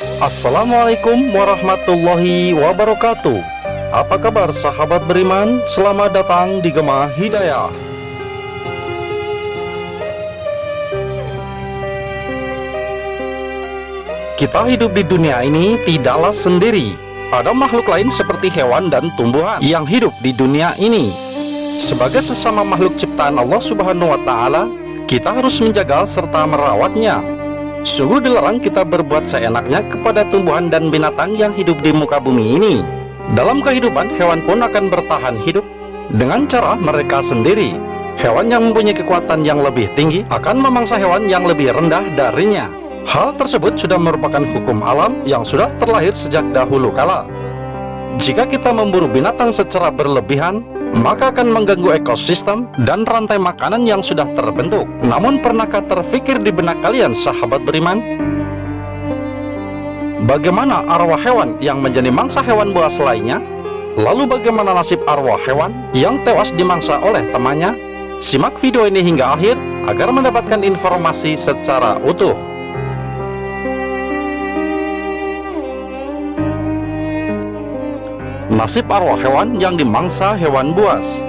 Assalamualaikum warahmatullahi wabarakatuh. Apa kabar sahabat beriman? Selamat datang di Gema Hidayah. Kita hidup di dunia ini tidaklah sendiri. Ada makhluk lain seperti hewan dan tumbuhan yang hidup di dunia ini. Sebagai sesama makhluk ciptaan Allah Subhanahu wa Ta'ala, kita harus menjaga serta merawatnya. Sungguh dilarang kita berbuat seenaknya kepada tumbuhan dan binatang yang hidup di muka bumi ini. Dalam kehidupan, hewan pun akan bertahan hidup dengan cara mereka sendiri. Hewan yang mempunyai kekuatan yang lebih tinggi akan memangsa hewan yang lebih rendah darinya. Hal tersebut sudah merupakan hukum alam yang sudah terlahir sejak dahulu kala. Jika kita memburu binatang secara berlebihan, maka akan mengganggu ekosistem dan rantai makanan yang sudah terbentuk. Namun pernahkah terfikir di benak kalian sahabat beriman? Bagaimana arwah hewan yang menjadi mangsa hewan buas lainnya? Lalu bagaimana nasib arwah hewan yang tewas dimangsa oleh temannya? Simak video ini hingga akhir agar mendapatkan informasi secara utuh. Nasib arwah hewan yang dimangsa hewan buas.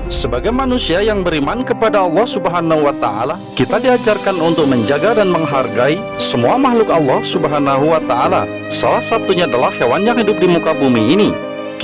Sebagai manusia yang beriman kepada Allah Subhanahu wa Ta'ala, kita diajarkan untuk menjaga dan menghargai semua makhluk Allah Subhanahu wa Ta'ala. Salah satunya adalah hewan yang hidup di muka bumi ini.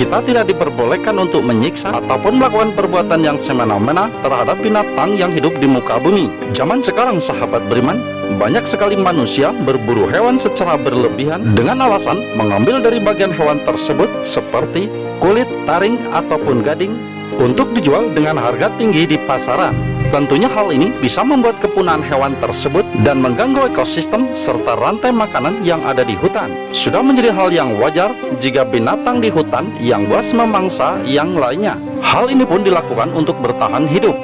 Kita tidak diperbolehkan untuk menyiksa ataupun melakukan perbuatan yang semena-mena terhadap binatang yang hidup di muka bumi. Zaman sekarang sahabat beriman, banyak sekali manusia berburu hewan secara berlebihan dengan alasan mengambil dari bagian hewan tersebut seperti kulit, taring, ataupun gading untuk dijual dengan harga tinggi di pasaran. Tentunya hal ini bisa membuat kepunahan hewan tersebut dan mengganggu ekosistem serta rantai makanan yang ada di hutan. Sudah menjadi hal yang wajar jika binatang di hutan yang buas memangsa yang lainnya. Hal ini pun dilakukan untuk bertahan hidup.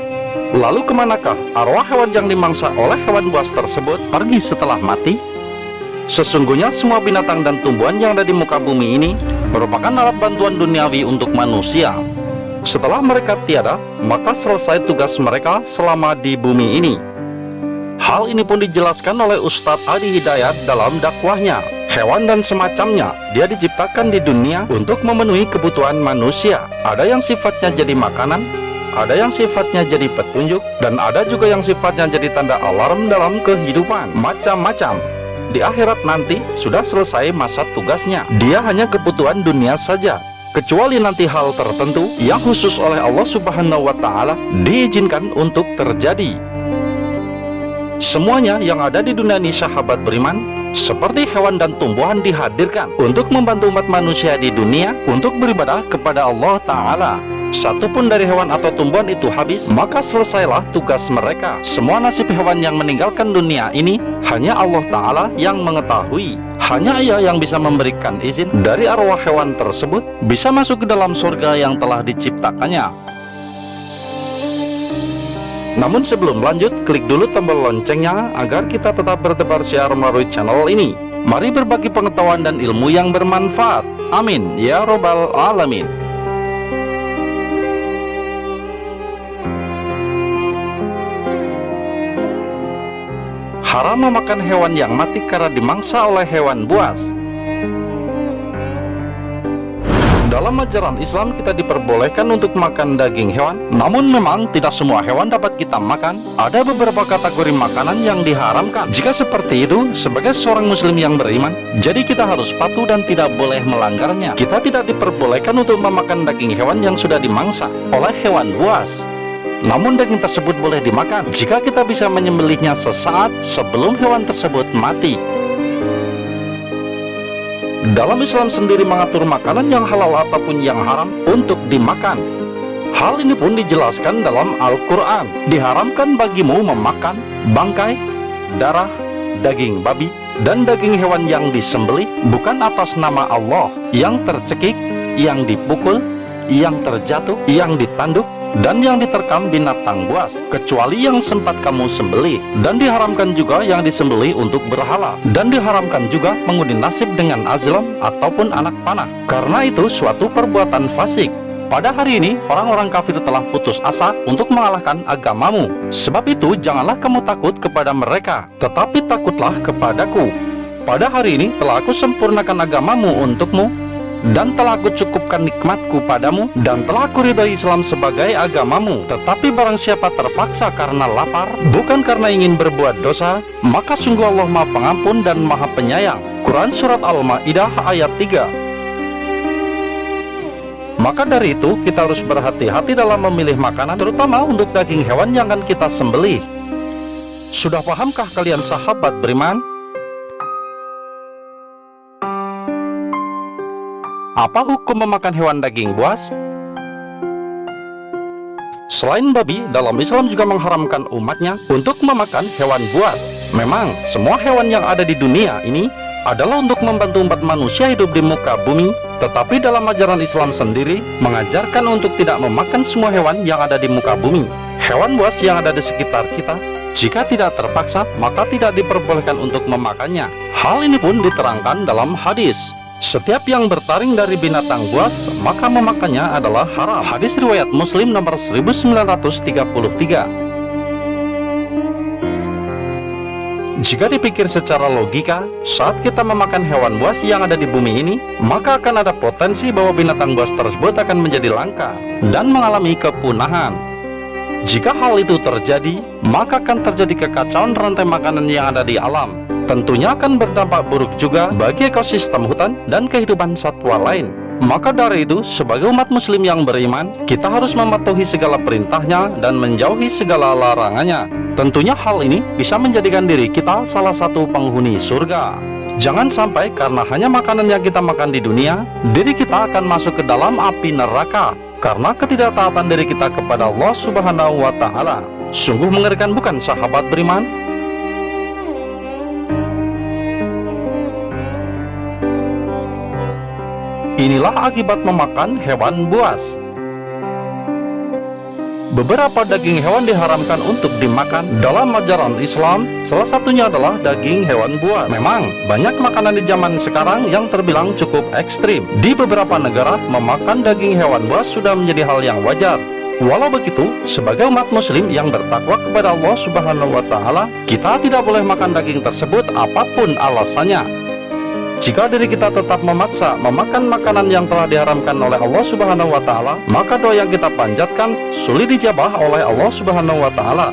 Lalu kemanakah arwah hewan yang dimangsa oleh hewan buas tersebut pergi setelah mati? Sesungguhnya semua binatang dan tumbuhan yang ada di muka bumi ini merupakan alat bantuan duniawi untuk manusia. Setelah mereka tiada, maka selesai tugas mereka selama di bumi ini. Hal ini pun dijelaskan oleh Ustadz Adi Hidayat dalam dakwahnya. Hewan dan semacamnya, dia diciptakan di dunia untuk memenuhi kebutuhan manusia. Ada yang sifatnya jadi makanan, ada yang sifatnya jadi petunjuk, dan ada juga yang sifatnya jadi tanda alarm dalam kehidupan. Macam-macam. Di akhirat nanti sudah selesai masa tugasnya. Dia hanya kebutuhan dunia saja. Kecuali nanti hal tertentu yang khusus oleh Allah Subhanahu wa Ta'ala diizinkan untuk terjadi. Semuanya yang ada di dunia ini sahabat beriman, seperti hewan dan tumbuhan dihadirkan untuk membantu umat manusia di dunia untuk beribadah kepada Allah Ta'ala. Satupun dari hewan atau tumbuhan itu habis, maka selesailah tugas mereka. Semua nasib hewan yang meninggalkan dunia ini hanya Allah Ta'ala yang mengetahui. Hanya Ia yang bisa memberikan izin dari arwah hewan tersebut bisa masuk ke dalam surga yang telah diciptakannya. Namun sebelum lanjut, klik dulu tombol loncengnya agar kita tetap bertebar siar melalui channel ini. Mari berbagi pengetahuan dan ilmu yang bermanfaat. Amin ya robbal alamin. Haram memakan hewan yang mati karena dimangsa oleh hewan buas. Dalam ajaran Islam kita diperbolehkan untuk makan daging hewan. Namun memang tidak semua hewan dapat kita makan. Ada beberapa kategori makanan yang diharamkan. Jika seperti itu, sebagai seorang muslim yang beriman, jadi kita harus patuh dan tidak boleh melanggarnya. Kita tidak diperbolehkan untuk memakan daging hewan yang sudah dimangsa oleh hewan buas. Namun daging tersebut boleh dimakan jika kita bisa menyembelihnya sesaat sebelum hewan tersebut mati. Dalam Islam sendiri mengatur makanan yang halal ataupun yang haram untuk dimakan. Hal ini pun dijelaskan dalam Al-Quran. Diharamkan bagimu memakan bangkai, darah, daging babi, dan daging hewan yang disembelih bukan atas nama Allah, yang tercekik, yang dipukul, yang terjatuh, yang ditanduk, dan yang diterkam binatang buas, kecuali yang sempat kamu sembelih. Dan diharamkan juga yang disembelih untuk berhala. Dan diharamkan juga mengundi nasib dengan azlam ataupun anak panah, karena itu suatu perbuatan fasik. Pada hari ini, orang-orang kafir telah putus asa untuk mengalahkan agamamu. Sebab itu, janganlah kamu takut kepada mereka, tetapi takutlah kepadaku. Pada hari ini telah aku sempurnakan agamamu untukmu, dan telah aku cukupkan nikmatku padamu, dan telah aku ridhoi Islam sebagai agamamu. Tetapi barang siapa terpaksa karena lapar, bukan karena ingin berbuat dosa, maka sungguh Allah Maha Pengampun dan Maha Penyayang. Quran Surat Al-Ma'idah ayat 3. Maka dari itu kita harus berhati-hati dalam memilih makanan, terutama untuk daging hewan yang akan kita sembelih. Sudah pahamkah kalian sahabat beriman? Apa hukum memakan hewan daging buas? Selain babi, dalam Islam juga mengharamkan umatnya untuk memakan hewan buas. Memang, semua hewan yang ada di dunia ini adalah untuk membantu umat manusia hidup di muka bumi, tetapi dalam ajaran Islam sendiri mengajarkan untuk tidak memakan semua hewan yang ada di muka bumi. Hewan buas yang ada di sekitar kita, jika tidak terpaksa, maka tidak diperbolehkan untuk memakannya. Hal ini pun diterangkan dalam hadis. Setiap yang bertaring dari binatang buas, maka memakannya adalah haram. Hadis riwayat Muslim nomor 1933. Jika dipikir secara logika, saat kita memakan hewan buas yang ada di bumi ini, maka akan ada potensi bahwa binatang buas tersebut akan menjadi langka dan mengalami kepunahan. Jika hal itu terjadi, maka akan terjadi kekacauan rantai makanan yang ada di alam. Tentunya akan berdampak buruk juga bagi ekosistem hutan dan kehidupan satwa lain. Maka dari itu, sebagai umat muslim yang beriman, kita harus mematuhi segala perintahnya dan menjauhi segala larangannya. Tentunya hal ini bisa menjadikan diri kita salah satu penghuni surga. Jangan sampai karena hanya makanan yang kita makan di dunia, diri kita akan masuk ke dalam api neraka karena ketidaktaatan diri kita kepada Allah Subhanahu wa Ta'ala. Sungguh mengerikan, bukan sahabat beriman? Inilah akibat memakan hewan buas. Beberapa daging hewan diharamkan untuk dimakan dalam ajaran Islam, salah satunya adalah daging hewan buas. Memang, banyak makanan di zaman sekarang yang terbilang cukup ekstrim. Di beberapa negara, memakan daging hewan buas sudah menjadi hal yang wajar. Walau begitu, sebagai umat muslim yang bertakwa kepada Allah Subhanahu wa Ta'ala, kita tidak boleh makan daging tersebut apapun alasannya. Jika diri kita tetap memaksa memakan makanan yang telah diharamkan oleh Allah Subhanahu wa Ta'ala, maka doa yang kita panjatkan sulit dijabah oleh Allah Subhanahu wa Ta'ala.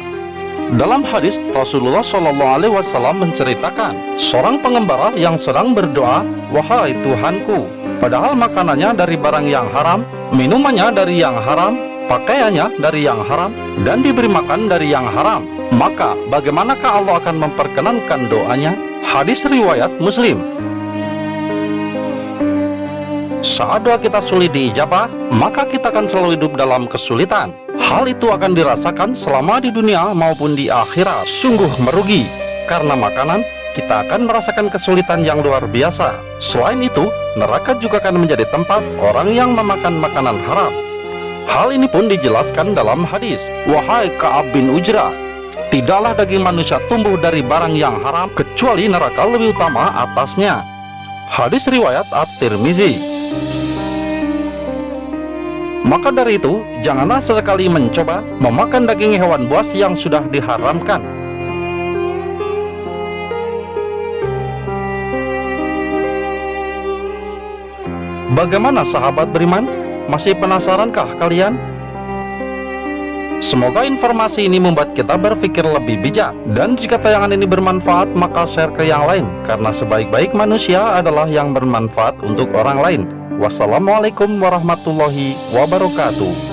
Dalam hadis, Rasulullah SAW menceritakan seorang pengembara yang sedang berdoa, "Wahai Tuhanku," padahal makanannya dari barang yang haram, minumannya dari yang haram, pakaiannya dari yang haram, dan diberi makan dari yang haram. Maka bagaimanakah Allah akan memperkenankan doanya? Hadis riwayat Muslim. Saat doa kita sulit diijabah, maka kita akan selalu hidup dalam kesulitan. Hal itu akan dirasakan selama di dunia maupun di akhirat. Sungguh merugi, karena makanan kita akan merasakan kesulitan yang luar biasa. Selain itu, neraka juga akan menjadi tempat orang yang memakan makanan haram. Hal ini pun dijelaskan dalam hadis, "Wahai Ka'ab bin Ujrah, tidaklah daging manusia tumbuh dari barang yang haram, kecuali neraka lebih utama atasnya." Hadis riwayat At-Tirmizi. Maka dari itu, janganlah sesekali mencoba memakan daging hewan buas yang sudah diharamkan. Bagaimana sahabat beriman? Masih penasarankah kalian? Semoga informasi ini membuat kita berpikir lebih bijak. Dan jika tayangan ini bermanfaat, maka share ke yang lain, karena sebaik-baik manusia adalah yang bermanfaat untuk orang lain. Wassalamualaikum warahmatullahi wabarakatuh.